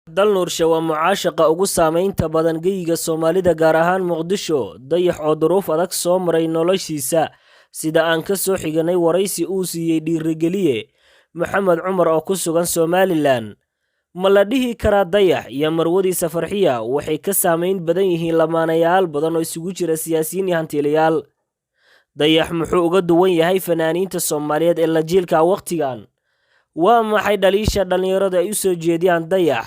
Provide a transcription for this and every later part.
dal Nuurshe waa mucaashaqa ugu saameynta badan geyiga Soomaalida gaar ahaan Muqdisho, dayax oo duruuf adag soo maray noloshiisa, sida aan ka soo xiganay waraysi uu siiyey dhiirigeliye Maxamed Cumar oo ku sugan Somaliland. Ma la dhihi karaa dayax iyo marwadiisa Farxiya waxay ka saameyn badan yihiin lamaanayaal badan oo isugu jira siyaasiyiin iyo hantiilayaal? Dayax muxuu uga duwan yahay fanaaniinta Soomaaliyeed ee la jiilka waqtigan? Waa maxay dhaliisha dhalinyarada ay u soo jeediyaan dayax?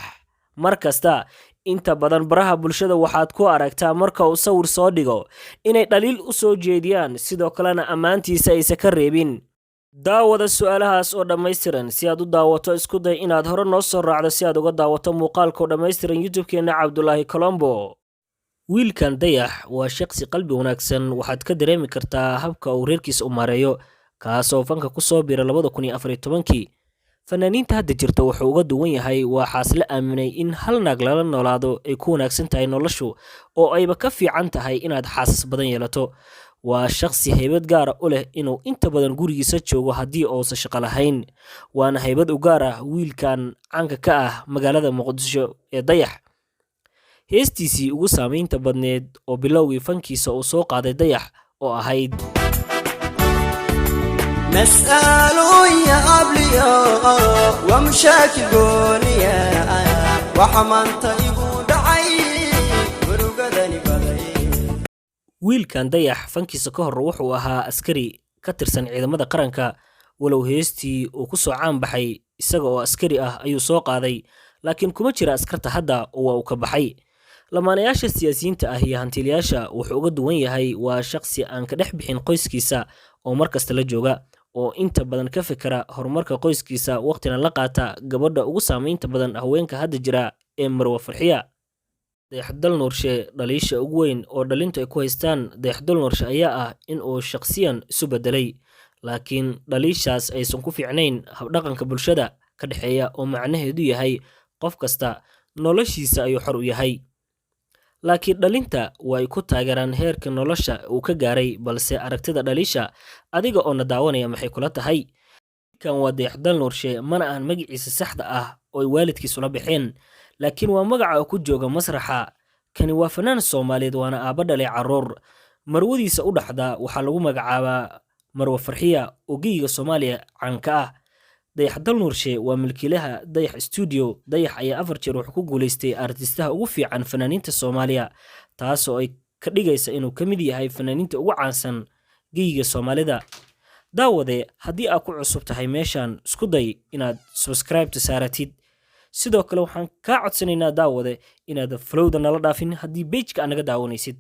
Markasta inta badan baraha bulshada waxaad ku aragtaa marka uu sawir soo dhigo inay dhaliil u soo jeediyaan, sidoo kalena ammaantiisa aysan ka reebin. Daawada su'aalahaas oo dhammaystiran. Si aad u daawato, isku day inaad hore noo soo raacdo si aad uga daawato muuqaalka oo dhammaystiran YouTube-keena Cabdulaahi Colombo. Wiilkan dayax waa shaqsi qalbi wanaagsan, waxaad ka dareemi kartaa habka uu reerkiisa u maareeyo, kaasoo fanka ku soo biiray 2014. Fanaaniinta hadda jirta wuxuu uga duwan yahay waa xaasle aaminay in hal naag lala noolaado ay ku wanaagsan tahay noloshu, oo ayba ka fiican tahay inaad xaasas badan yeelato. Waa shaqsi haybad gaar u leh inuu inta badan gurigiisa joogo haddii uusan shaqo lahayn, waana haybad u gaar ah wiilkan caanka ka ah magaalada Muqdisho ee dayax. Heestiisii ugu saameynta badneed oo bilowgii fankiisa uu soo qaaday dayax oo ahayd مسألو يا أبليو ومشاكل قوليا وحمان طيبو دعي ورقدني بدي. wiilkan dayax fankiisa ka hor wuxuu ahaa askari ka tirsan ciidamada qaranka, walow heestii uu ku soo caan baxay isaga oo askari ah ayuu soo qaaday, laakiin kuma jira askarta hadda oo uu ka baxay. Lamaanayaasha siyaasiyiinta ah iyo hantiilayaasha wuxuu uga duwan yahay waa shaqsi aan ka dhex bixin qoyskiisa oo markasta la jooga, oo inta badan ka fikira horumarka qoyskiisa, waqtina la qaata gabadha ugu saameynta badan haweenka hadda jira ee Marwa Farxiya. Dayax dal Nuurshe dhaliisha ugu weyn oo dhalintu ay ku haystaan dayax dal Nuurshe ayaa ah in uu shaqsiyan isu bedelay, laakiin dhaliishaas aysan ku fiicnayn habdhaqanka bulshada ka dhexeeya, oo macnaheedu yahay qof kasta noloshiisa ayuu xor u yahay. Laakiin dhalinta way ku taageeraan heerka nolosha uu ka gaaray, balse aragtida dhaliisha adiga oo na daawanaya maxay kula tahay? Kan waa dayax dal Nuurshe, mana aan magaciisa saxda ah oo ay waalidkiisu la baxeen, laakiin waa magaca ku jooga masraxa. Kani waa fanaan Soomaaliyeed, waana aabba dhalay carruur. Marwadiisa u dhaxda waxaa lagu magacaabaa Marwa Farxiya oo geyiga Soomaaliya caanka ah. dayax dal Nuurshe waa milkiilaha Dayax Studio. Dayax ayaa 4 jeer wuxuu ku guuleystay artistaha ugu fiican fanaaniinta Soomaaliya, taasoo ay ka dhigaysa inuu ka mid yahay fanaaniinta ugu caansan geyiga Soomaalida. Daawade, haddii aad ku cusub tahay meeshan, isku day inaad subscribe saaratid. Sidoo kale waxaan kaa codsanaynaa daawade inaad follow-da nala dhaafin haddii page-ka aad naga daawanaysid.